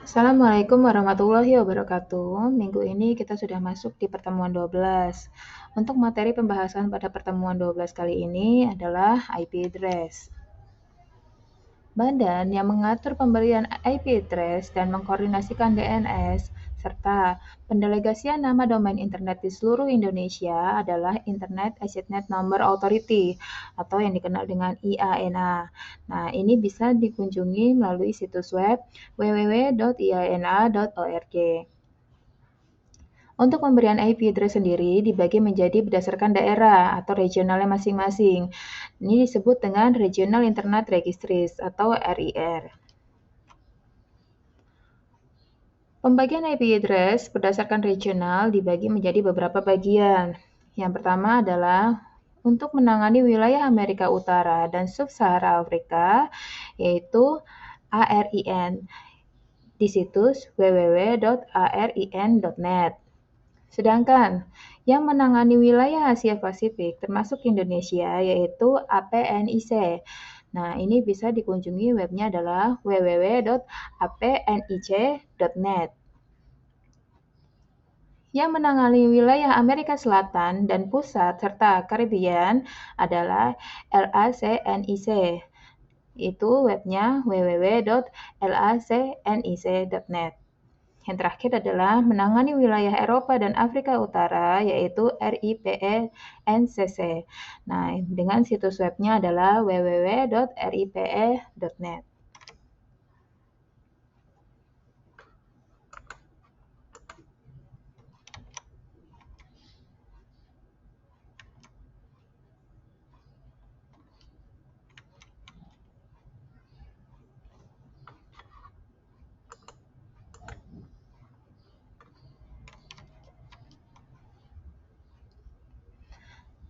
Assalamualaikum warahmatullahi wabarakatuh. Minggu ini kita sudah masuk di pertemuan 12. Untuk materi pembahasan pada pertemuan 12 kali ini adalah IP address. Badan yang mengatur pemberian IP address dan mengkoordinasikan DNS serta pendelegasian nama domain internet di seluruh Indonesia adalah Internet Access Number Authority atau yang dikenal dengan IANA. Nah, ini bisa dikunjungi melalui situs web www.iana.org. Untuk pemberian IP address sendiri dibagi menjadi berdasarkan daerah atau regionalnya masing-masing. Ini disebut dengan Regional Internet Registries atau RIR. Pembagian IP address berdasarkan regional dibagi menjadi beberapa bagian. Yang pertama adalah untuk menangani wilayah Amerika Utara dan Sub-Sahara Afrika, yaitu ARIN di situs www.arin.net. Sedangkan yang menangani wilayah Asia Pasifik termasuk Indonesia yaitu APNIC. Nah, ini bisa dikunjungi webnya adalah www.apnic.net. Yang menangani wilayah Amerika Selatan dan Pusat serta Karibian adalah LACNIC. Itu webnya www.lacnic.net. Yang terakhir adalah menangani wilayah Eropa dan Afrika Utara, yaitu RIPE-NCC. Nah, dengan situs webnya adalah www.ripe.net.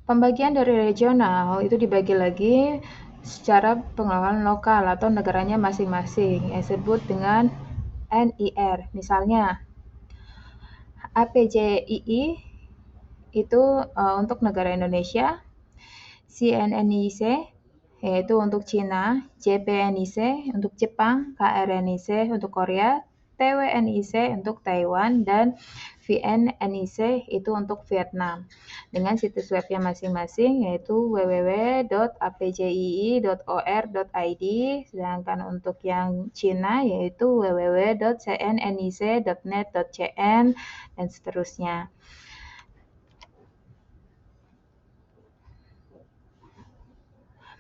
Pembagian dari regional itu dibagi lagi secara pengelolaan lokal atau negaranya masing-masing yang disebut dengan NIR. Misalnya APJII itu untuk negara Indonesia, CNNIC yaitu untuk Cina, JPNIC untuk Jepang, KRNIC untuk Korea, TWNIC untuk Taiwan, dan VNNIC itu untuk Vietnam. Dengan situs webnya masing-masing yaitu www.apjii.or.id, sedangkan untuk yang Cina yaitu www.cnnic.net.cn, dan seterusnya.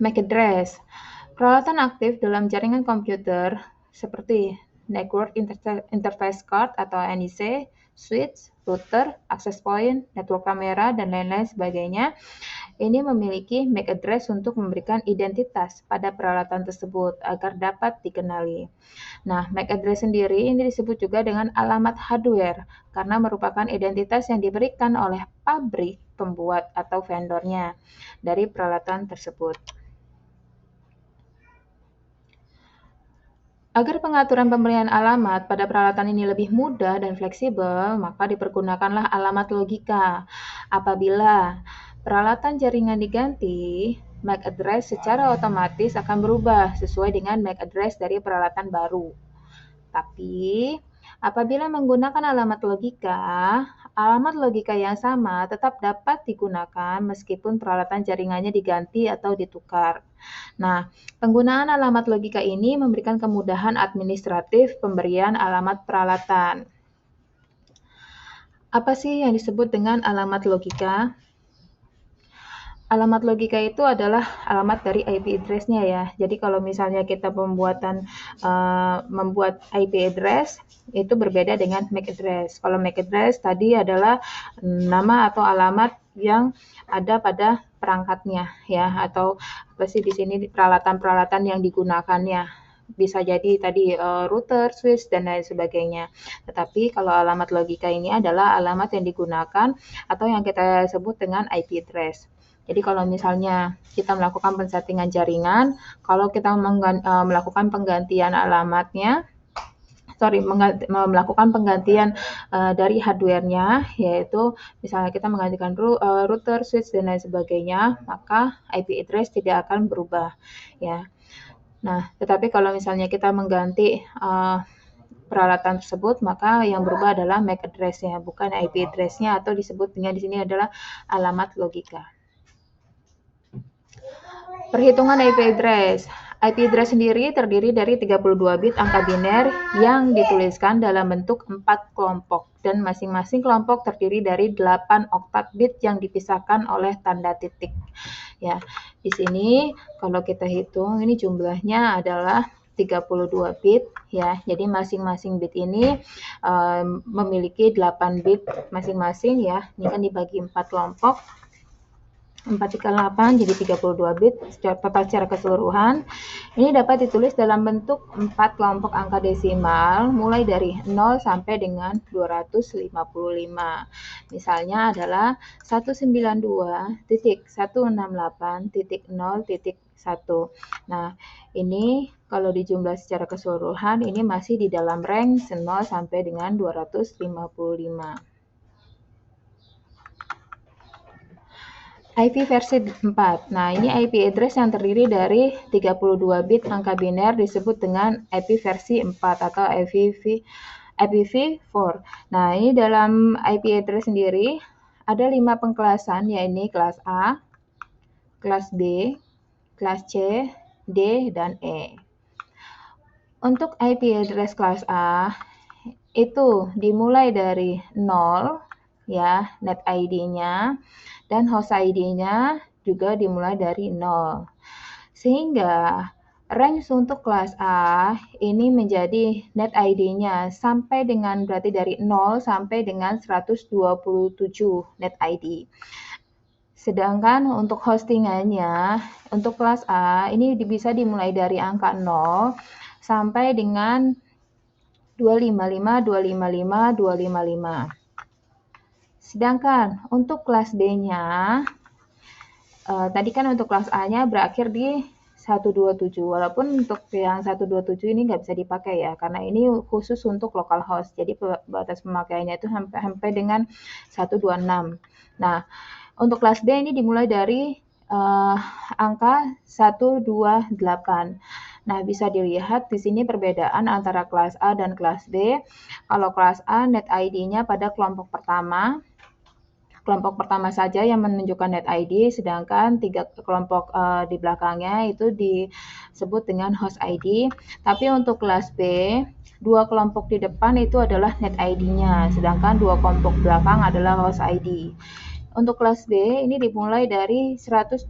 MAC address. Peralatan aktif dalam jaringan komputer seperti Network Interface Card atau NIC, switch, router, access point, network kamera, dan lain-lain sebagainya. Ini memiliki MAC address untuk memberikan identitas pada peralatan tersebut agar dapat dikenali. Nah, MAC address sendiri ini disebut juga dengan alamat hardware karena merupakan identitas yang diberikan oleh pabrik pembuat atau vendornya dari peralatan tersebut. Agar pengaturan pemberian alamat pada peralatan ini lebih mudah dan fleksibel, maka dipergunakanlah alamat logika. Apabila peralatan jaringan diganti, MAC address secara otomatis akan berubah sesuai dengan MAC address dari peralatan baru. Tapi, apabila menggunakan alamat logika yang sama tetap dapat digunakan meskipun peralatan jaringannya diganti atau ditukar. Nah, penggunaan alamat logika ini memberikan kemudahan administratif pemberian alamat peralatan. Apa sih yang disebut dengan alamat logika? Alamat logika itu adalah alamat dari IP address-nya ya. Jadi kalau misalnya kita membuat IP address itu berbeda dengan MAC address. Kalau MAC address tadi adalah nama atau alamat yang ada pada perangkatnya ya, atau apa sih di sini peralatan-peralatan yang digunakannya. Bisa jadi tadi router, switch, dan lain sebagainya. Tetapi kalau alamat logika ini adalah alamat yang digunakan atau yang kita sebut dengan IP address. Jadi kalau misalnya kita melakukan pensettingan jaringan, kalau kita melakukan penggantian alamatnya, melakukan penggantian dari hardware-nya, yaitu misalnya kita menggantikan router, switch, dan lain sebagainya, maka IP address tidak akan berubah ya. Nah, tetapi kalau misalnya kita mengganti peralatan tersebut, maka yang berubah adalah MAC address-nya, bukan IP address-nya, atau disebutnya di sini adalah alamat logika. Perhitungan IP address. IP address sendiri terdiri dari 32 bit angka biner yang dituliskan dalam bentuk 4 kelompok, dan masing-masing kelompok terdiri dari 8 oktat bit yang dipisahkan oleh tanda titik. Ya, di sini kalau kita hitung ini jumlahnya adalah 32 bit ya. Jadi masing-masing bit ini memiliki 8 bit masing-masing ya. Ini kan dibagi 4 kelompok. 4 dikali 8 jadi 32 bit total secara keseluruhan. Ini dapat ditulis dalam bentuk 4 kelompok angka desimal mulai dari 0 sampai dengan 255. Misalnya adalah 192.168.0.1. Nah, ini kalau dijumlah secara keseluruhan ini masih di dalam range 0 sampai dengan 255. IP versi 4. Nah, ini IP address yang terdiri dari 32 bit angka biner disebut dengan IP versi 4 atau IPv4. Nah, ini dalam IP address sendiri ada 5 pengkelasan, yaitu kelas A, kelas B, kelas C, D, dan E. Untuk IP address kelas A itu dimulai dari 0 ya, net ID-nya, dan host ID-nya juga dimulai dari 0. Sehingga range untuk kelas A ini menjadi net ID-nya sampai dengan berarti dari 0 sampai dengan 127 net ID. Sedangkan untuk hostingannya untuk kelas A ini bisa dimulai dari angka 0 sampai dengan 255, 255, 255. Sedangkan untuk kelas B-nya, tadi kan untuk kelas A-nya berakhir di 127, walaupun untuk yang 127 ini nggak bisa dipakai ya, karena ini khusus untuk localhost, jadi batas pemakaiannya itu sampai dengan 126. Nah, untuk kelas B ini dimulai dari angka 128. Nah, bisa dilihat di sini perbedaan antara kelas A dan kelas B. Kalau kelas A net ID-nya pada kelompok pertama saja yang menunjukkan net ID, sedangkan 3 kelompok di belakangnya itu disebut dengan host ID. Tapi untuk kelas B, 2 kelompok di depan itu adalah net ID-nya, sedangkan 2 kelompok belakang adalah host ID. Untuk kelas B ini dimulai dari 128.0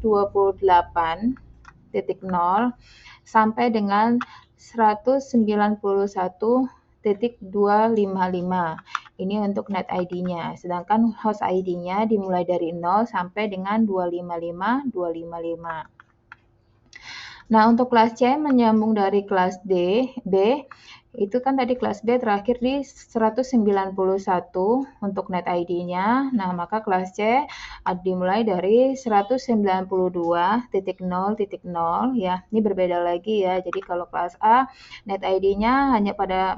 sampai dengan 191.255. Ini untuk net ID-nya, sedangkan host ID-nya dimulai dari 0 sampai dengan 255, 255. Nah, untuk kelas C menyambung dari kelas B, itu kan tadi kelas B terakhir di 191 untuk net ID-nya. Nah, maka kelas C dimulai dari 192.0.0 ya. Ini berbeda lagi ya. Jadi kalau kelas A net ID-nya hanya pada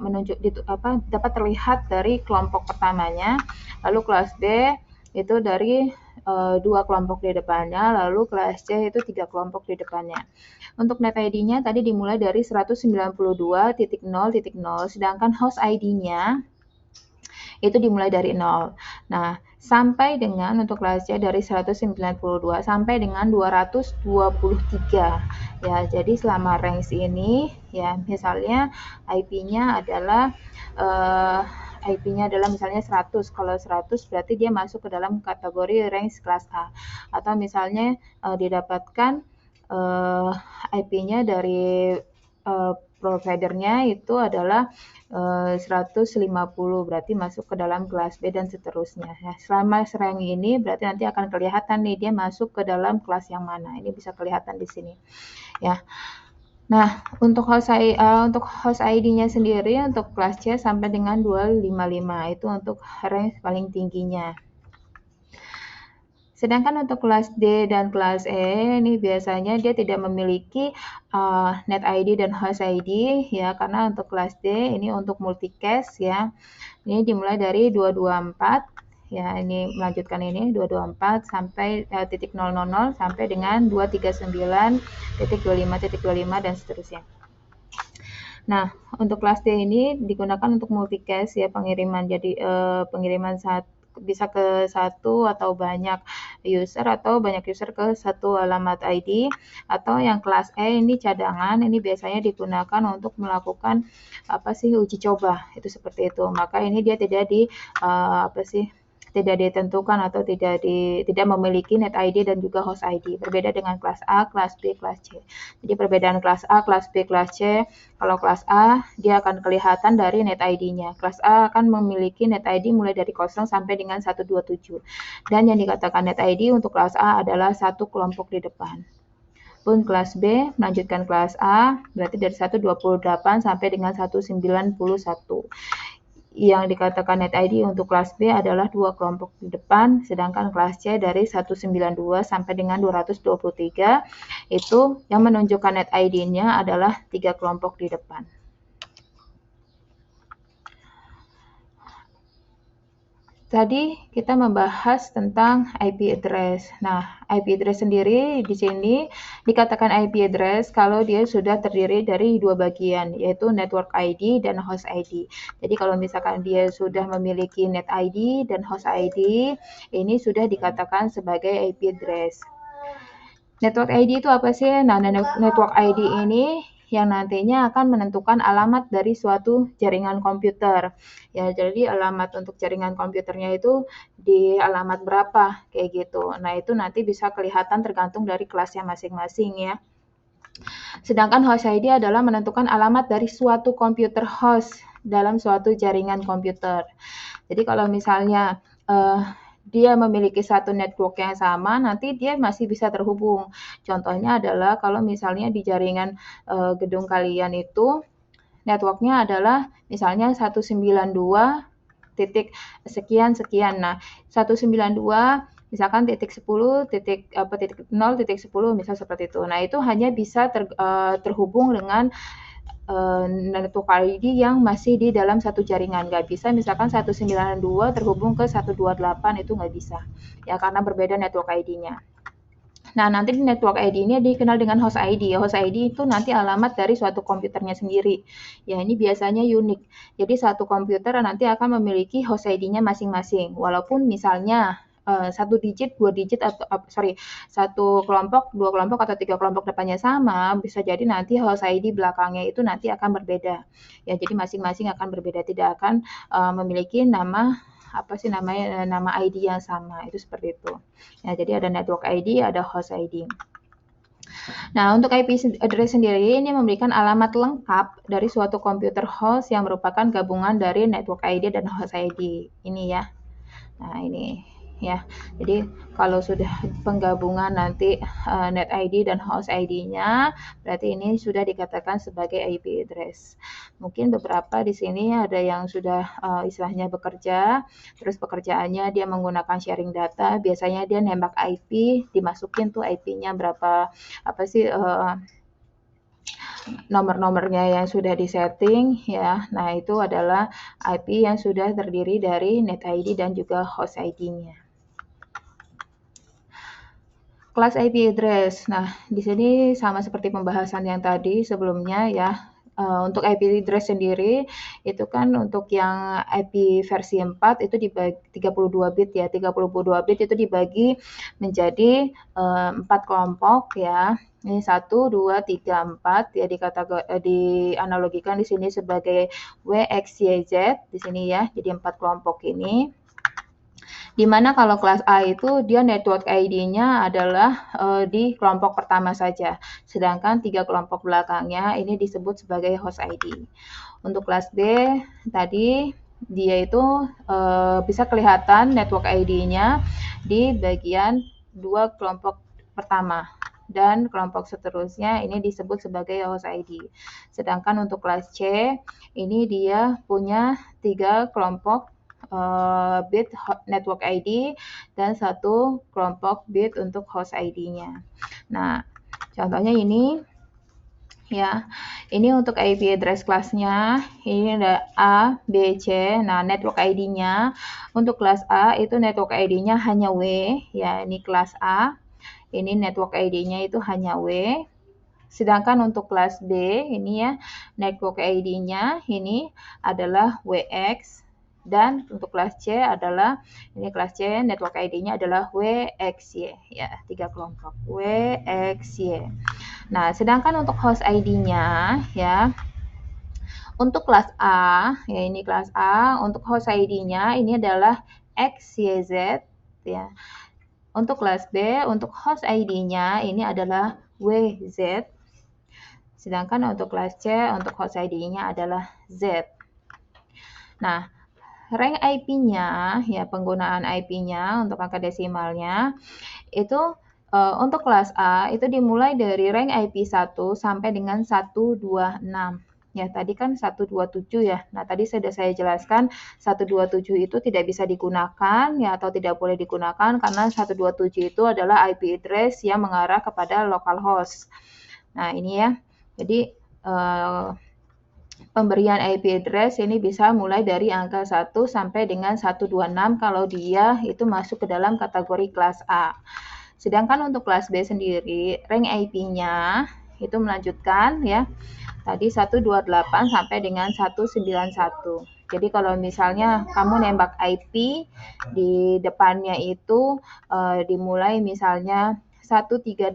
dapat terlihat dari kelompok pertamanya. Lalu kelas B itu dari 2 kelompok di depannya, lalu kelas C itu 3 kelompok di depannya. Untuk net ID-nya tadi dimulai dari 192.0.0, sedangkan host ID-nya itu dimulai dari 0. Nah, sampai dengan untuk kelas C dari 192 sampai dengan 223. Ya, jadi selama range ini ya, misalnya IP-nya adalah misalnya 100. Kalau 100 berarti dia masuk ke dalam kategori range kelas A. Atau misalnya didapatkan IP-nya dari providernya itu adalah 150, berarti masuk ke dalam kelas B dan seterusnya. Ya, selama range ini berarti nanti akan kelihatan nih dia masuk ke dalam kelas yang mana. Ini bisa kelihatan di sini. Ya. Nah, untuk host ID-nya sendiri untuk kelas C sampai dengan 255, itu untuk range paling tingginya. Sedangkan untuk kelas D dan kelas E ini biasanya dia tidak memiliki net ID dan host ID ya, karena untuk kelas D ini untuk multicast ya. Ini dimulai dari 224 ya, ini melanjutkan ini 224 sampai 000 sampai dengan 239.25.25 dan seterusnya. Nah, untuk kelas D ini digunakan untuk multicast ya pengiriman. Jadi pengiriman bisa ke satu atau banyak user atau banyak user ke satu alamat ID, atau yang kelas E ini cadangan, ini biasanya digunakan untuk melakukan uji coba, itu seperti itu. Maka ini dia tidak ditentukan atau tidak memiliki net ID dan juga host ID. Berbeda dengan kelas A, kelas B, kelas C. Jadi perbedaan kelas A, kelas B, kelas C, kalau kelas A dia akan kelihatan dari net ID-nya. Kelas A akan memiliki net ID mulai dari 0 sampai dengan 127. Dan yang dikatakan net ID untuk kelas A adalah satu kelompok di depan. Pun kelas B melanjutkan kelas A berarti dari 128 sampai dengan 191. Yang dikatakan net ID untuk kelas B adalah dua kelompok di depan, sedangkan kelas C dari 192 sampai dengan 223 itu yang menunjukkan net ID-nya adalah 3 kelompok di depan. Tadi kita membahas tentang IP address. Nah, IP address sendiri di sini dikatakan IP address kalau dia sudah terdiri dari dua bagian, yaitu network ID dan host ID. Jadi kalau misalkan dia sudah memiliki net ID dan host ID, ini sudah dikatakan sebagai IP address. Network ID itu apa sih? Nah, network ID ini yang nantinya akan menentukan alamat dari suatu jaringan komputer. Ya, jadi alamat untuk jaringan komputernya itu di alamat berapa, kayak gitu. Nah, itu nanti bisa kelihatan tergantung dari kelasnya masing-masing ya. Sedangkan host ID adalah menentukan alamat dari suatu komputer host dalam suatu jaringan komputer. Jadi kalau misalnya dia memiliki satu network yang sama, nanti dia masih bisa terhubung. Contohnya adalah kalau misalnya di jaringan gedung kalian itu networknya adalah misalnya 192 titik sekian sekian. Nah, 192 misalkan titik 10 titik 0 titik 10 misal seperti itu. Nah, itu hanya bisa terhubung dengan network ID yang masih di dalam satu jaringan. Nggak bisa misalkan 192 terhubung ke 128, itu nggak bisa. Ya, karena berbeda network ID-nya. Nah, nanti di network ID ini dikenal dengan host ID. Host ID itu nanti alamat dari suatu komputernya sendiri. Ya, ini biasanya unik. Jadi satu komputer nanti akan memiliki host ID-nya masing-masing. Walaupun misalnya satu digit, dua digit atau satu kelompok, dua kelompok atau tiga kelompok depannya sama, bisa jadi nanti host ID belakangnya itu nanti akan berbeda. Ya, jadi masing-masing akan berbeda, tidak akan memiliki nama ID yang sama, itu seperti itu. Ya, jadi ada network ID, ada host ID. Nah, untuk IP address sendiri ini memberikan alamat lengkap dari suatu komputer host yang merupakan gabungan dari network ID dan host ID. Ini ya. Nah, ini ya. Jadi kalau sudah penggabungan nanti net ID dan host ID-nya, berarti ini sudah dikatakan sebagai IP address. Mungkin beberapa di sini ada yang sudah istilahnya bekerja, terus pekerjaannya dia menggunakan sharing data, biasanya dia nembak IP, dimasukin tuh IP-nya berapa nomor-nomornya yang sudah disetting ya. Nah, itu adalah IP yang sudah terdiri dari net ID dan juga host ID-nya. Kelas IP address. Nah, di sini sama seperti pembahasan yang tadi sebelumnya ya. Untuk IP address sendiri itu kan untuk yang IP versi 4 itu dibagi 32 bit ya. 32 bit itu dibagi menjadi 4 kelompok ya. Ini 1, 2, 3, 4 ya, dianalogikan di sini sebagai W, X, Y, Z di sini ya. Jadi 4 kelompok ini. Dimana kalau kelas A itu dia network ID-nya adalah di kelompok pertama saja, sedangkan 3 kelompok belakangnya ini disebut sebagai host ID. Untuk kelas B tadi dia itu bisa kelihatan network ID-nya di bagian 2 kelompok pertama dan kelompok seterusnya ini disebut sebagai host ID. Sedangkan untuk kelas C ini dia punya 3 kelompok bit network ID dan 1 kelompok bit untuk host ID-nya. Nah, contohnya ini ya. Ini untuk IP address kelasnya. Ini ada A, B, C. Nah, network ID-nya untuk kelas A itu network ID-nya hanya W ya. Ini kelas A. Ini network ID-nya itu hanya W. Sedangkan untuk kelas B ini ya, network ID-nya ini adalah WX, dan untuk kelas C adalah ini kelas C, network ID-nya adalah WXY ya, 3 kelompok WXY. Nah, sedangkan untuk host ID-nya ya, untuk kelas A ya, ini kelas A, untuk host ID-nya ini adalah XYZ ya. Untuk kelas B, untuk host ID-nya ini adalah WZ. Sedangkan untuk kelas C, untuk host ID-nya adalah Z. Nah, rank IP-nya, ya penggunaan IP-nya untuk angka desimalnya, itu untuk kelas A itu dimulai dari rank IP 1 sampai dengan 126. Ya, tadi kan 127 ya. Nah, tadi sudah saya jelaskan 127 itu tidak bisa digunakan ya, atau tidak boleh digunakan karena 127 itu adalah IP address yang mengarah kepada localhost. Nah, ini ya. Jadi pemberian IP address ini bisa mulai dari angka 1 sampai dengan 126 kalau dia itu masuk ke dalam kategori kelas A. Sedangkan untuk kelas B sendiri, rank IP-nya itu melanjutkan ya. Tadi 128 sampai dengan 191. Jadi kalau misalnya kamu nembak IP di depannya itu dimulai misalnya 138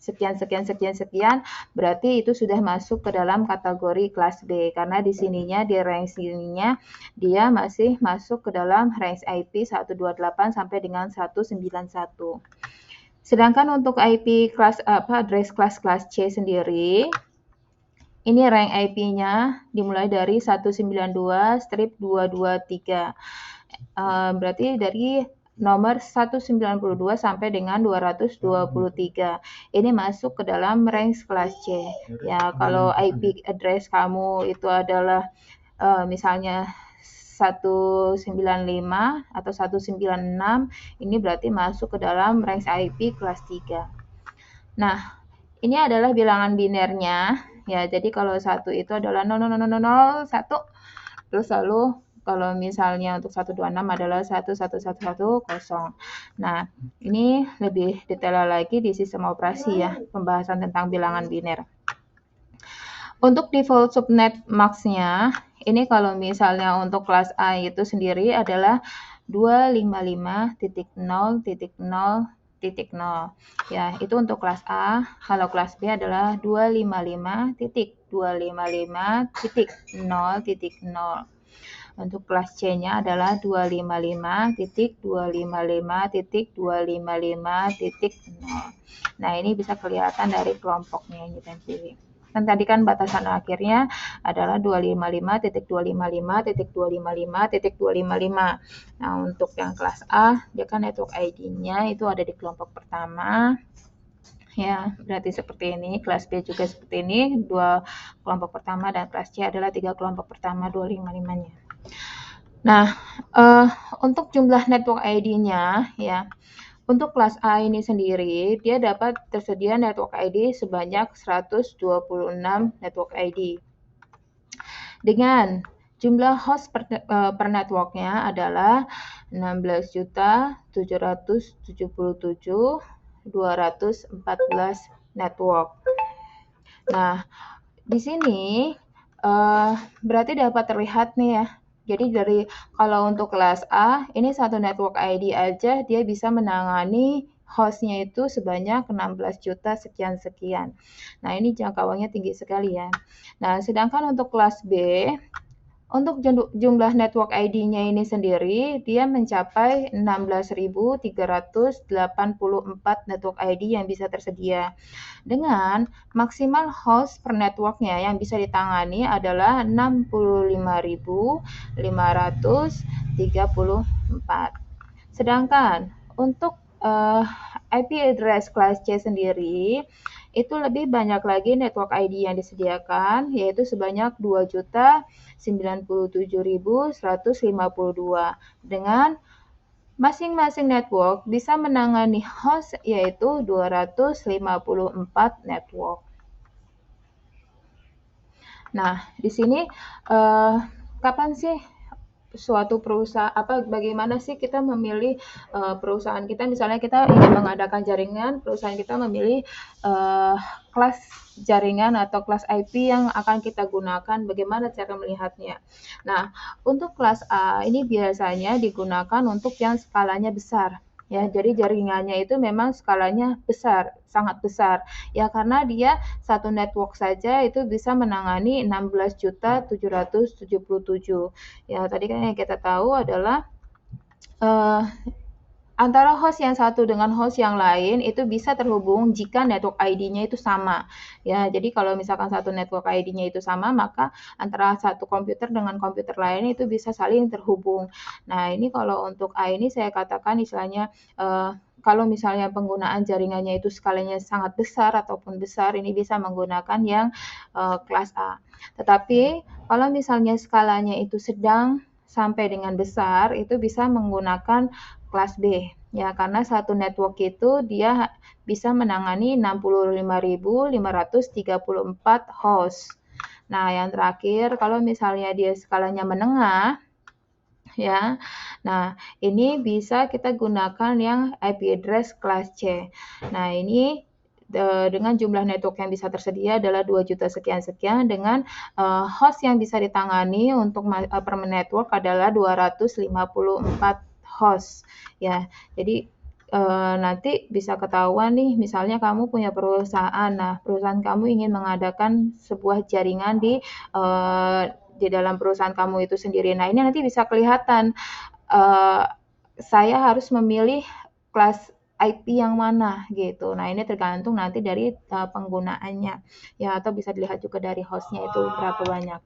sekian sekian sekian sekian, berarti itu sudah masuk ke dalam kategori kelas B karena di sininya di range sininya dia masih masuk ke dalam range IP 128 sampai dengan 191. Sedangkan untuk IP kelas address kelas C sendiri, ini rank IP-nya dimulai dari 192-223. Berarti dari nomor 192 sampai dengan 223. Ini masuk ke dalam range kelas C. Ya, kalau IP address kamu itu adalah misalnya 195 atau 196, ini berarti masuk ke dalam range IP kelas 3. Nah, ini adalah bilangan binernya. Ya, jadi kalau 1 itu adalah 00001, terus lalu kalau misalnya untuk 126 adalah 11110. Nah, ini lebih detail lagi di sistem operasi ya, pembahasan tentang bilangan biner. Untuk default subnet max-nya, ini kalau misalnya untuk kelas A itu sendiri adalah 255.0.0.0. Ya, itu untuk kelas A. Kalau kelas B adalah 255.255.0.0. Untuk kelas C-nya adalah 255.255.255.0. Nah, ini bisa kelihatan dari kelompoknya ini tadi. Dan tadi kan batasan akhirnya adalah 255.255.255.255. Nah, untuk yang kelas A, dia kan network ID-nya itu ada di kelompok pertama. Ya, berarti seperti ini. Kelas B juga seperti ini, 2 kelompok pertama, dan kelas C adalah 3 kelompok pertama 255-nya. Nah, untuk jumlah network ID-nya ya, untuk kelas A ini sendiri, dia dapat tersedia network ID sebanyak 126 network ID. Dengan jumlah host per networknya adalah 16.777.214 network. Nah, di sini berarti dapat terlihat nih ya. Jadi dari kalau untuk kelas A, ini satu network ID aja dia bisa menangani hostnya itu sebanyak 16 juta sekian-sekian. Nah, ini jangkauannya tinggi sekali ya. Nah, sedangkan untuk kelas B, untuk jumlah network ID-nya ini sendiri, dia mencapai 16.384 network ID yang bisa tersedia. Dengan maksimal host per networknya yang bisa ditangani adalah 65.534. Sedangkan untuk IP address kelas C sendiri, itu lebih banyak lagi network ID yang disediakan, yaitu sebanyak 2.097.152 dengan masing-masing network bisa menangani host yaitu 254 network. Nah, di sini kapan sih suatu perusahaan bagaimana sih kita memilih perusahaan kita, misalnya kita ingin mengadakan jaringan, perusahaan kita memilih kelas jaringan atau kelas IP yang akan kita gunakan, bagaimana cara melihatnya. Nah, untuk kelas A ini biasanya digunakan untuk yang skalanya besar. Ya, jadi jaringannya itu memang skalanya besar, sangat besar. Ya, karena dia satu network saja itu bisa menangani 16.777. Ya, tadi kan yang kita tahu adalah uh, antara host yang satu dengan host yang lain itu bisa terhubung jika network ID-nya itu sama. Ya, jadi kalau misalkan satu network ID-nya itu sama, maka antara satu komputer dengan komputer lain itu bisa saling terhubung. Nah, ini kalau untuk A ini saya katakan istilahnya kalau misalnya penggunaan jaringannya itu skalanya sangat besar ataupun besar, ini bisa menggunakan yang kelas A. Tetapi kalau misalnya skalanya itu sedang sampai dengan besar, itu bisa menggunakan kelas B. Ya, karena satu network itu dia bisa menangani 65.534 host. Nah, yang terakhir, kalau misalnya dia skalanya menengah, ya. Nah, ini bisa kita gunakan yang IP address kelas C. Nah, ini dengan jumlah network yang bisa tersedia adalah 2 juta sekian-sekian dengan host yang bisa ditangani untuk per network adalah 254 host ya. Jadi nanti bisa ketahuan nih, misalnya kamu punya perusahaan. Nah, perusahaan kamu ingin mengadakan sebuah jaringan di dalam perusahaan kamu itu sendiri. Nah, ini nanti bisa kelihatan saya harus memilih kelas IP yang mana gitu. Nah, ini tergantung nanti dari penggunaannya ya, atau bisa dilihat juga dari hostnya itu berapa banyak.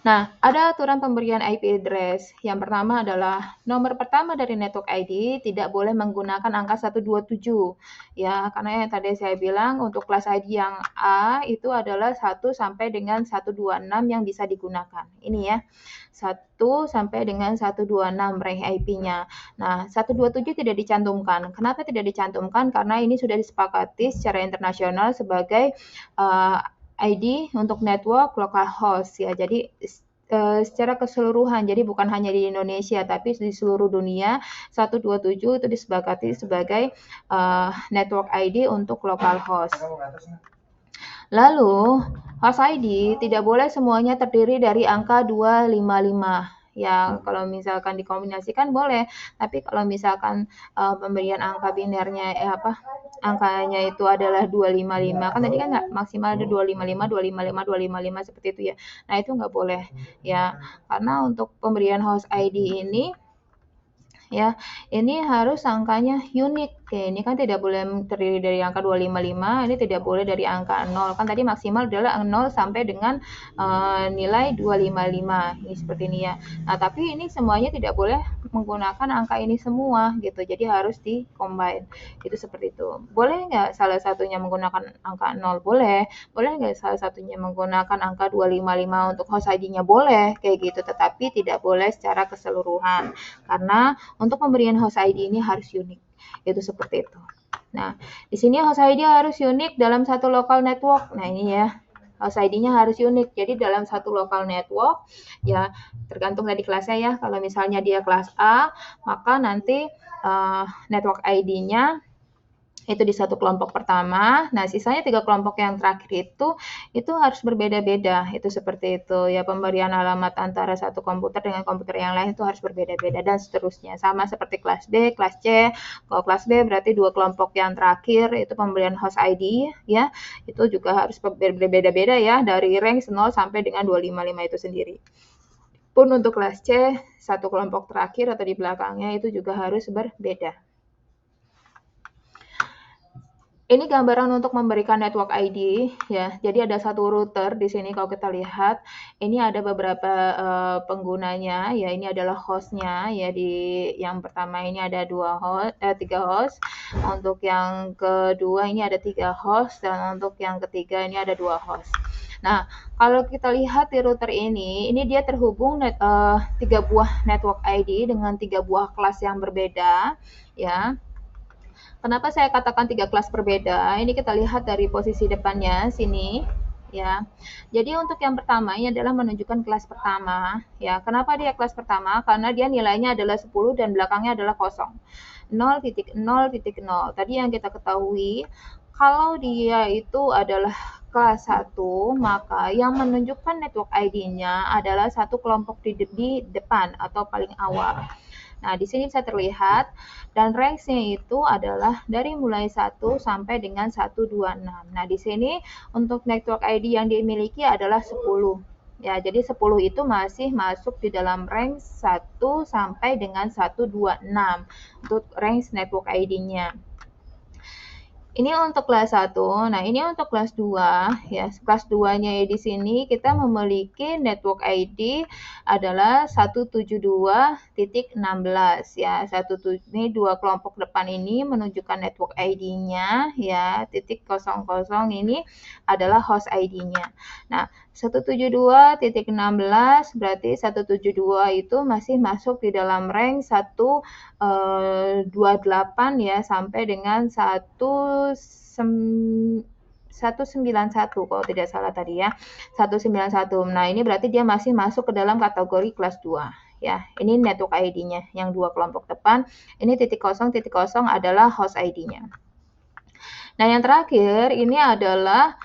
Nah, ada aturan pemberian IP address. Yang pertama adalah nomor pertama dari network ID tidak boleh menggunakan angka 127. Ya, karena yang tadi saya bilang untuk kelas ID yang A itu adalah 1 sampai dengan 126 yang bisa digunakan. Ini ya. 1 sampai dengan 126 range IP-nya. Nah, 127 tidak dicantumkan. Kenapa tidak dicantumkan? Karena ini sudah disepakati secara internasional sebagai ID untuk network localhost ya. Jadi secara keseluruhan, jadi bukan hanya di Indonesia tapi di seluruh dunia 127 itu disepakati sebagai network ID untuk localhost. Lalu host ID tidak boleh semuanya terdiri dari angka 255. Ya, kalau misalkan dikombinasikan boleh, tapi kalau misalkan pemberian angka binernya angkanya itu adalah 255, kan tadi kan nggak maksimal ada 255, 255, 255 seperti itu ya. Nah, itu nggak boleh ya, karena untuk pemberian host ID ini ya, ini harus angkanya unik. Oke, ini kan tidak boleh terdiri dari angka 255, ini tidak boleh dari angka 0. Kan tadi maksimal adalah 0 sampai dengan nilai 255. Ini seperti ini ya. Nah, tapi ini semuanya tidak boleh menggunakan angka ini semua gitu. Jadi harus di-combine. Itu seperti itu. Boleh nggak salah satunya menggunakan angka 0? Boleh. Boleh nggak salah satunya menggunakan angka 255 untuk host ID-nya? Boleh, kayak gitu. Tetapi tidak boleh secara keseluruhan. Karena untuk pemberian host ID ini harus unik. Itu seperti itu. Nah, di sini host ID harus unik dalam satu local network. Nah, ini ya. Host ID-nya harus unik. Jadi dalam satu local network ya tergantung dari kelasnya ya. Kalau misalnya dia kelas A, maka nanti network ID-nya itu di satu kelompok pertama. Nah, sisanya 3 kelompok yang terakhir itu harus berbeda-beda. Itu seperti itu. Ya, pemberian alamat antara satu komputer dengan komputer yang lain itu harus berbeda-beda dan seterusnya. Sama seperti kelas B, kelas C. Kalau kelas B berarti 2 kelompok yang terakhir itu pemberian host ID ya. Itu juga harus berbeda-beda ya dari range 0 sampai dengan 255 itu sendiri. Pun untuk kelas C, satu kelompok terakhir atau di belakangnya itu juga harus berbeda. Ini gambaran untuk memberikan network ID ya. Jadi ada satu router di sini kalau kita lihat. Ini ada beberapa penggunanya ya. Ini adalah hostnya ya. Di yang pertama ini ada 3 host. Untuk yang kedua ini ada 3 host dan untuk yang ketiga ini ada 2 host. Nah, kalau kita lihat di router ini dia terhubung 3 buah network ID dengan 3 buah kelas yang berbeda ya. Kenapa saya katakan 3 kelas berbeda? Ini kita lihat dari posisi depannya sini ya. Jadi untuk yang pertama ini adalah menunjukkan kelas pertama ya. Kenapa dia kelas pertama? Karena dia nilainya adalah 10 dan belakangnya adalah kosong. 0.0.0. Tadi yang kita ketahui kalau dia itu adalah kelas 1, maka yang menunjukkan network ID-nya adalah satu kelompok di depan atau paling awal. Nah, di sini bisa terlihat dan range-nya itu adalah dari mulai 1 sampai dengan 126. Nah, di sini untuk network ID yang dimiliki adalah 10. Ya, jadi 10 itu masih masuk di dalam range 1 sampai dengan 126 untuk range network ID-nya. Ini untuk kelas 1. Nah, ini untuk kelas 2 ya. Kelas 2-nya di sini kita memiliki network ID adalah 172.16 ya. Ini dua kelompok depan ini menunjukkan network ID-nya ya. Titik 00 ini adalah host ID-nya. Nah, 172.16 berarti 172 itu masih masuk di dalam range 128 ya sampai dengan 191 kalau tidak salah tadi ya. 191. Nah, ini berarti dia masih masuk ke dalam kategori kelas 2 ya. Ini network ID-nya yang dua kelompok depan. Ini titik kosong adalah host ID-nya. Nah, yang terakhir ini adalah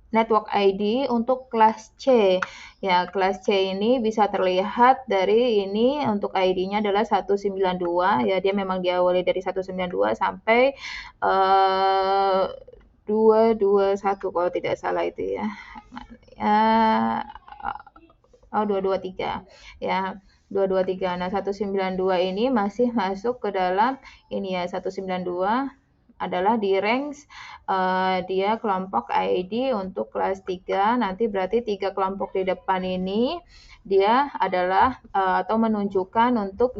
network ID untuk kelas C. Ya, kelas C ini bisa terlihat dari ini untuk ID-nya adalah 192. Ya, dia memang diawali dari 192 sampai 221 kalau tidak salah itu ya. Oh, 223. Ya. 223. Nah, 192 ini masih masuk ke dalam ini ya, 192 adalah di range dia kelompok ID untuk kelas 3. Nanti berarti 3 kelompok di depan ini dia adalah atau menunjukkan untuk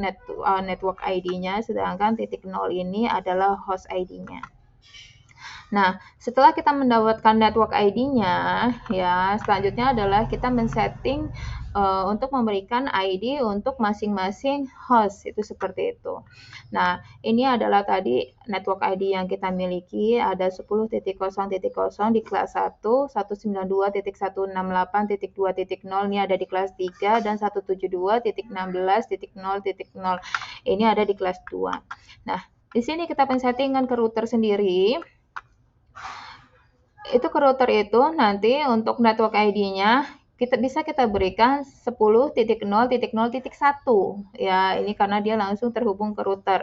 network ID-nya, sedangkan titik 0 ini adalah host ID-nya. Nah, setelah kita mendapatkan network ID-nya, ya selanjutnya adalah kita men-setting untuk memberikan ID untuk masing-masing host, itu seperti itu. Nah, ini adalah tadi network ID yang kita miliki, ada 10.0.0 di kelas 1, 192.168.2.0 ini ada di kelas 3, dan 172.16.0.0 ini ada di kelas 2. Nah, di sini kita men-settingkan ke router sendiri. Itu ke router itu nanti untuk network ID-nya kita berikan 10.0.0.1 ya, ini karena dia langsung terhubung ke router.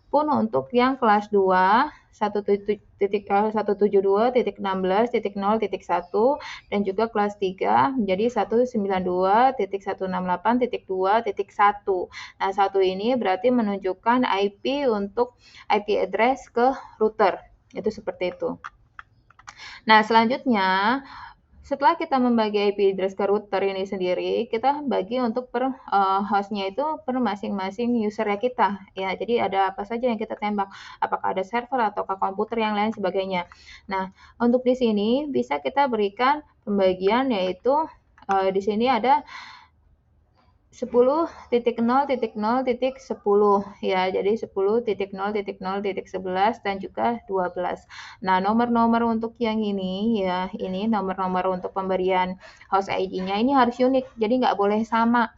Pun untuk yang kelas 2 172.16.0.1 dan juga kelas 3 menjadi 192.168.2.1. Nah, 1 ini berarti menunjukkan IP untuk IP address ke router. Itu seperti itu. Nah, selanjutnya setelah kita membagi IP address ke router ini sendiri, kita bagi untuk per hostnya itu per masing-masing usernya kita ya. Jadi ada apa saja yang kita tembak, apakah ada server ataukah komputer yang lain sebagainya. Nah, untuk di sini bisa kita berikan pembagian yaitu di sini ada 10.0.0.10 ya, jadi 10.0.0.11 dan juga 12. Nah, nomor-nomor untuk yang ini ya, ini nomor-nomor untuk pemberian host ID-nya ini harus unik, jadi nggak boleh sama.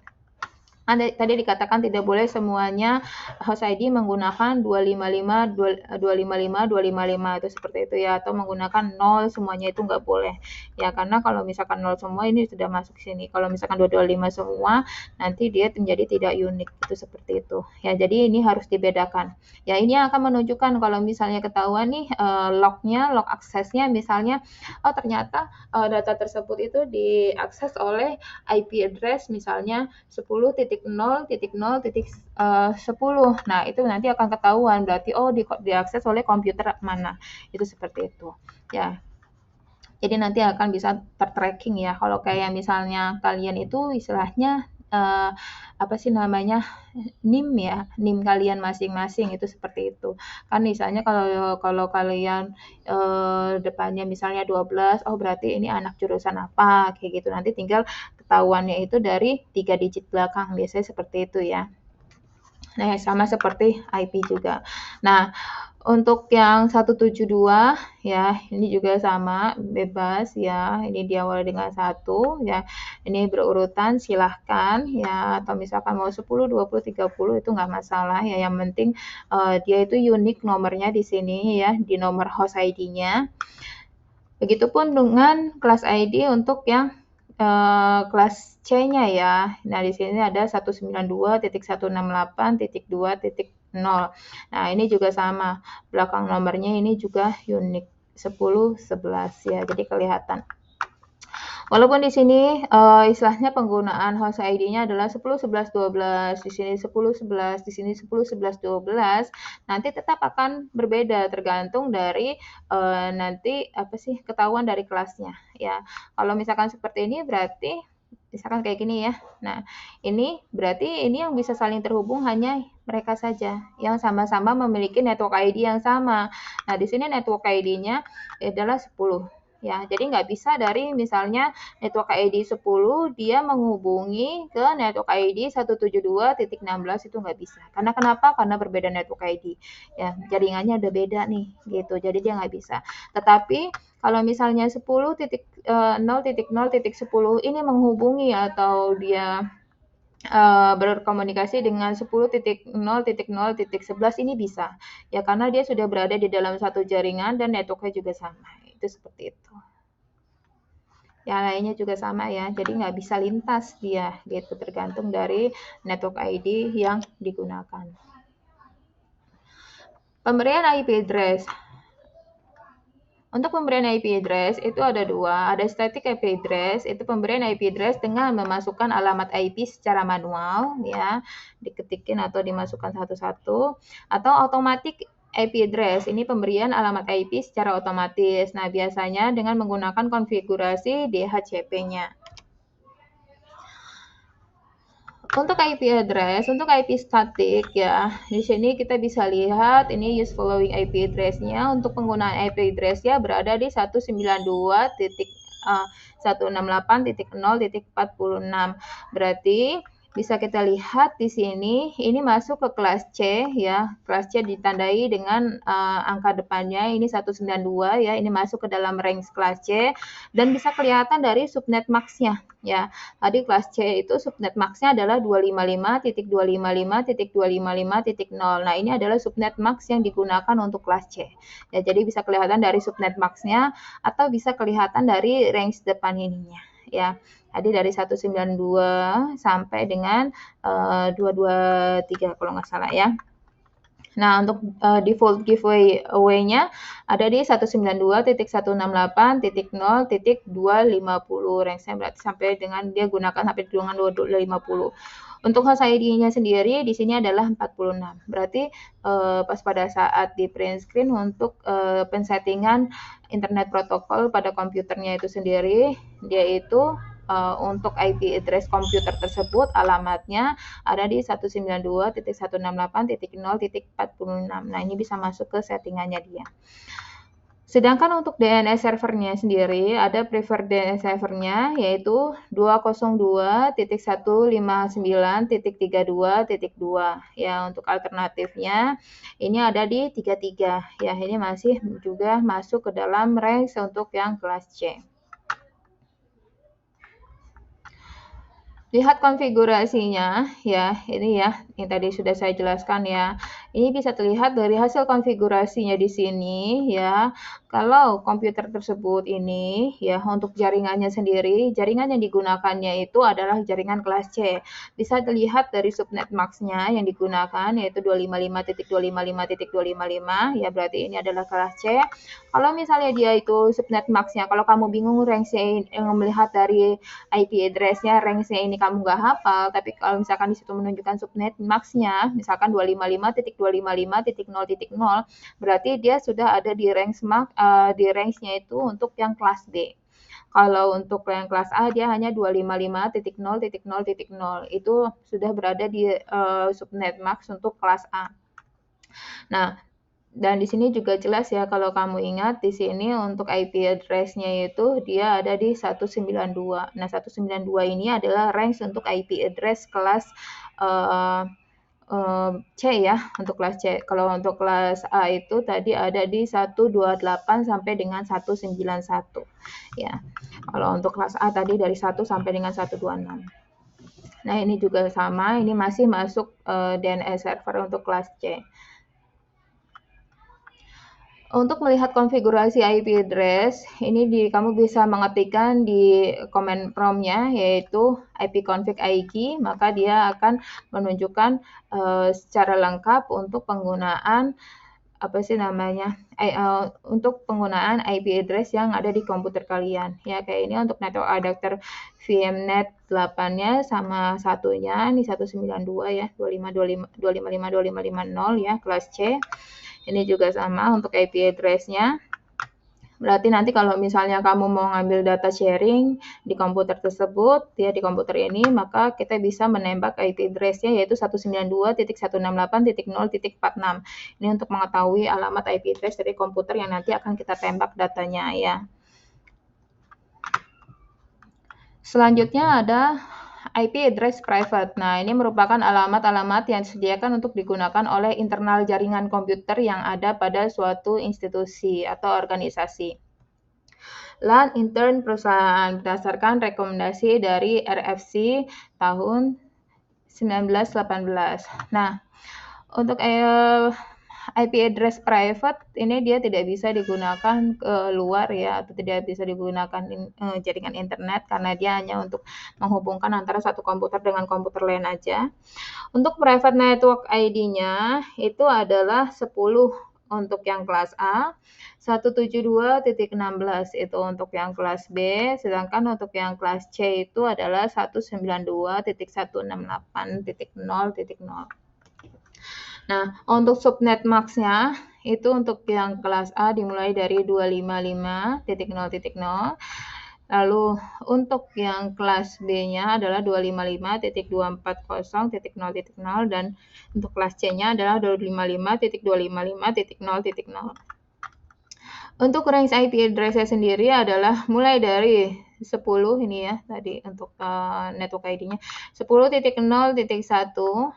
Tadi dikatakan tidak boleh semuanya host ID menggunakan 255, 255, 255 itu seperti itu ya, atau menggunakan 0 semuanya itu nggak boleh ya, karena kalau misalkan 0 semua ini sudah masuk sini, kalau misalkan 225 semua nanti dia menjadi tidak unik, itu seperti itu ya. Jadi ini harus dibedakan ya. Ini akan menunjukkan kalau misalnya ketahuan nih log aksesnya misalnya, oh ternyata data tersebut itu diakses oleh IP address misalnya 10.0.0.10. Nah, itu nanti akan ketahuan berarti oh diakses oleh komputer mana. Itu seperti itu. Ya. Jadi nanti akan bisa tertracking ya. Kalau kayak misalnya kalian itu istilahnya apa sih namanya, NIM ya, NIM kalian masing-masing itu seperti itu. Kan misalnya kalau kalian depannya misalnya 12, oh berarti ini anak jurusan apa, kayak gitu. Nanti tinggal ketahuannya itu dari 3 digit belakang, biasanya seperti itu ya. Nah, sama seperti IP juga. Nah, Untuk yang 172 ya, ini juga sama, bebas ya, ini diawali dengan 1 ya, ini berurutan silahkan ya, atau misalkan mau 10, 20, 30 itu nggak masalah ya, yang penting dia itu unik nomornya di sini ya, di nomor host ID-nya. Begitupun dengan kelas ID untuk yang kelas C-nya ya. Nah, di sini ada 192.168.2.0. Nah, ini juga sama. Belakang nomornya ini juga unik 10, 11 ya. Jadi kelihatan. Walaupun di sini istilahnya penggunaan host ID-nya adalah 10, 11, 12, di sini 10, 11, di sini 10, 11, 12, nanti tetap akan berbeda tergantung dari nanti apa sih ketahuan dari kelasnya ya. Kalau misalkan seperti ini berarti misalkan kayak gini ya. Nah, ini berarti ini yang bisa saling terhubung hanya mereka saja yang sama-sama memiliki network ID yang sama. Nah, di sini network ID-nya adalah 10 ya. Jadi nggak bisa dari misalnya network ID 10 dia menghubungi ke network ID 172.16 itu nggak bisa. Karena kenapa? Karena berbeda network ID. Ya, jaringannya udah beda nih gitu. Jadi dia nggak bisa. Tetapi kalau misalnya 10.0.0.10 ini menghubungi atau dia berkomunikasi dengan 10.0.0.11 ini bisa. Ya karena dia sudah berada di dalam satu jaringan dan networknya juga sama. Itu seperti itu. Yang lainnya juga sama ya, jadi nggak bisa lintas dia gitu, tergantung dari network ID yang digunakan. Pemberian IP address. Untuk pemberian IP address itu ada dua, ada static IP address, itu pemberian IP address dengan memasukkan alamat IP secara manual ya, diketikin atau dimasukkan satu-satu, atau automatic IP address, ini pemberian alamat IP secara otomatis. Nah, biasanya dengan menggunakan konfigurasi DHCP-nya. Untuk IP address, untuk IP static ya, di sini kita bisa lihat ini use following IP address-nya. Untuk penggunaan IP address-nya berada di 192.168.0.46. Berarti bisa kita lihat di sini, ini masuk ke kelas C ya. Kelas C ditandai dengan angka depannya, ini 192 ya, ini masuk ke dalam range kelas C. Dan bisa kelihatan dari subnet max-nya ya. Tadi kelas C itu subnet max-nya adalah 255.255.255.0. Nah, ini adalah subnet max yang digunakan untuk kelas C. Ya, jadi bisa kelihatan dari subnet max-nya atau bisa kelihatan dari range depan ininya ya. Tadi dari 192 sampai dengan 223 kalau nggak salah ya. Nah, untuk default giveaway-nya ada di 192.168.0.250 range-nya berarti sampai dengan dia gunakan sampai dengan 250. Untuk host ID-nya sendiri di sini adalah 46. Berarti pas pada saat di print screen untuk pensettingan internet protokol pada komputernya itu sendiri, dia itu untuk IP address komputer tersebut alamatnya ada di 192.168.0.46. Nah, ini bisa masuk ke settingannya dia. Sedangkan untuk DNS servernya sendiri, ada preferred DNS servernya yaitu 202.159.32.2. Ya, untuk alternatifnya ini ada di 33. Ya, ini masih juga masuk ke dalam range untuk yang kelas C. Lihat konfigurasinya ya, ini ya, yang tadi sudah saya jelaskan ya. Ini bisa terlihat dari hasil konfigurasinya di sini ya. Kalau komputer tersebut ini ya untuk jaringannya sendiri, jaringan yang digunakannya itu adalah jaringan kelas C. Bisa terlihat dari subnet max-nya yang digunakan yaitu 255.255.255 ya, berarti ini adalah kelas C. Kalau misalnya dia itu subnet max-nya, kalau kamu bingung range-nya yang melihat dari IP address-nya, range-nya ini kamu nggak hafal, tapi kalau misalkan di situ menunjukkan subnet max-nya, misalkan 255.255.0.0, berarti dia sudah ada di range-nya itu untuk yang kelas D. Kalau untuk yang kelas A dia hanya 255.0.0.0 itu sudah berada di subnet max untuk kelas A. Nah, dan di sini juga jelas ya kalau kamu ingat di sini untuk IP address-nya itu dia ada di 192. Nah, 192 ini adalah range untuk IP address kelas C ya, untuk kelas C. Kalau untuk kelas A itu tadi ada di 128 sampai dengan 191 ya. Kalau untuk kelas A tadi dari 1 sampai dengan 126. Nah, ini juga sama, ini masih masuk DNS server untuk kelas C. Untuk melihat konfigurasi IP address, ini kamu bisa mengetikkan di command prompt-nya, yaitu ipconfig ig, maka dia akan menunjukkan secara lengkap untuk penggunaan untuk penggunaan IP address yang ada di komputer kalian. Ya, kayak ini untuk network adapter VMnet 8-nya sama satunya, ini 192 ya, 255.255.255.0 ya, kelas C. Ini juga sama untuk IP address-nya. Berarti nanti kalau misalnya kamu mau ngambil data sharing di komputer tersebut, ya di komputer ini, maka kita bisa menembak IP address-nya yaitu 192.168.0.46. Ini untuk mengetahui alamat IP address dari komputer yang nanti akan kita tembak datanya ya. Selanjutnya ada IP address private. Nah, ini merupakan alamat-alamat yang disediakan untuk digunakan oleh internal jaringan komputer yang ada pada suatu institusi atau organisasi. LAN intern perusahaan berdasarkan rekomendasi dari RFC tahun 1918. Nah, untuk IP address private ini dia tidak bisa digunakan ke luar ya, atau tidak bisa digunakan jaringan internet karena dia hanya untuk menghubungkan antara satu komputer dengan komputer lain aja. Untuk private network ID-nya itu adalah 10 untuk yang kelas A, 172.16 itu untuk yang kelas B, sedangkan untuk yang kelas C itu adalah 192.168.0.0. Nah, untuk subnet max-nya itu untuk yang kelas A dimulai dari 255.0.0. Lalu untuk yang kelas B-nya adalah 255.240.0.0 dan untuk kelas C-nya adalah 255.255.0.0. Untuk range IP address-nya sendiri adalah mulai dari 10 ini ya tadi untuk network ID-nya 10.0.1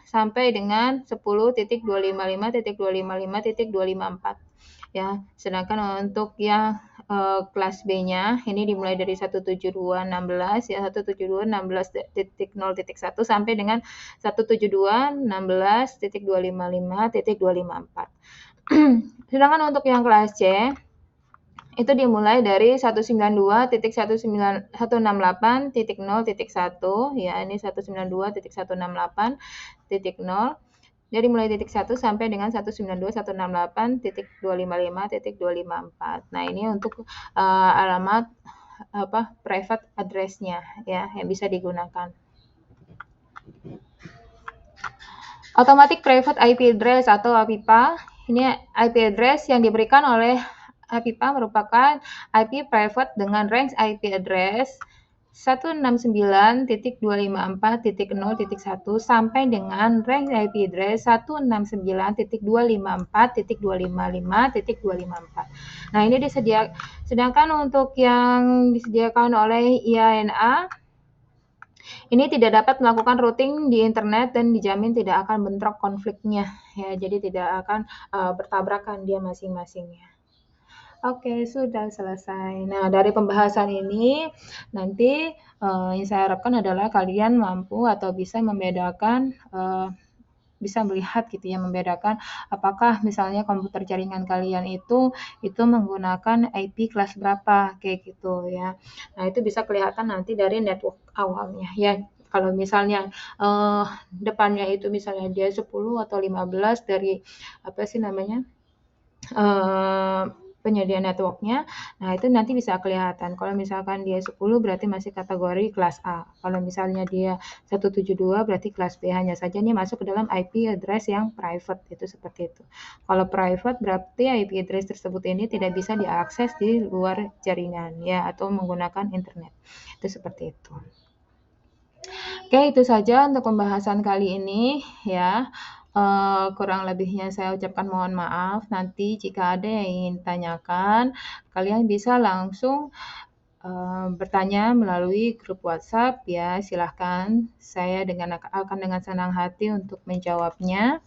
sampai dengan 10.255.255.254 ya. Sedangkan untuk yang kelas B-nya ini dimulai dari 172.16 ya, 172.16.0.1 sampai dengan 172.16.255.254. Sedangkan untuk yang kelas C itu dimulai dari 192.168.0.1 ya, ini 192.168.0. Jadi mulai titik 1 sampai dengan 192.168.255.254. Nah, ini untuk alamat private address-nya ya yang bisa digunakan. Automatic Private IP Address atau APIPA. Ini IP address yang diberikan oleh APIPA merupakan IP private dengan range IP address 169.254.0.1 sampai dengan range IP address 169.254.255.254. Nah, ini sedangkan untuk yang disediakan oleh IANA ini tidak dapat melakukan routing di internet dan dijamin tidak akan bentrok konfliknya ya. Jadi tidak akan bertabrakan dia masing-masingnya. Oke, sudah selesai. Nah, dari pembahasan ini nanti yang saya harapkan adalah kalian mampu atau bisa membedakan bisa melihat gitu ya, membedakan apakah misalnya komputer jaringan kalian itu menggunakan IP kelas berapa kayak gitu ya. Nah, itu bisa kelihatan nanti dari network awalnya ya. Kalau misalnya depannya itu misalnya dia 10 atau 15 dari penyedia networknya, nah itu nanti bisa kelihatan. Kalau misalkan dia 10 berarti masih kategori kelas A. Kalau misalnya dia 172 berarti kelas B. Hanya saja ini masuk ke dalam IP address yang private, itu seperti itu. Kalau private berarti IP address tersebut ini tidak bisa diakses di luar jaringan ya, atau menggunakan internet. Itu seperti itu. Oke, itu saja untuk pembahasan kali ini ya. Kurang lebihnya saya ucapkan mohon maaf. Nanti jika ada yang ingin tanyakan, kalian bisa langsung bertanya melalui grup WhatsApp ya, silahkan. Saya akan dengan senang hati untuk menjawabnya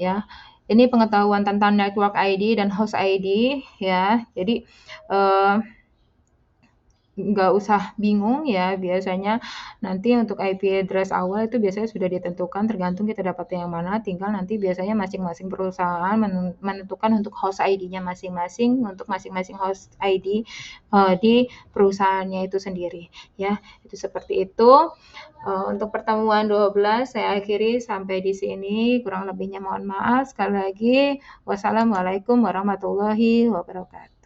ya. Ini pengetahuan tentang network ID dan host ID ya. Jadi nggak usah bingung ya, biasanya nanti untuk IP address awal itu biasanya sudah ditentukan tergantung kita dapat yang mana, tinggal nanti biasanya masing-masing perusahaan menentukan untuk host ID-nya masing-masing untuk masing-masing host ID di perusahaannya itu sendiri ya. Itu seperti itu. Untuk pertemuan 12 saya akhiri sampai di sini, kurang lebihnya mohon maaf. Sekali lagi, wassalamualaikum warahmatullahi wabarakatuh.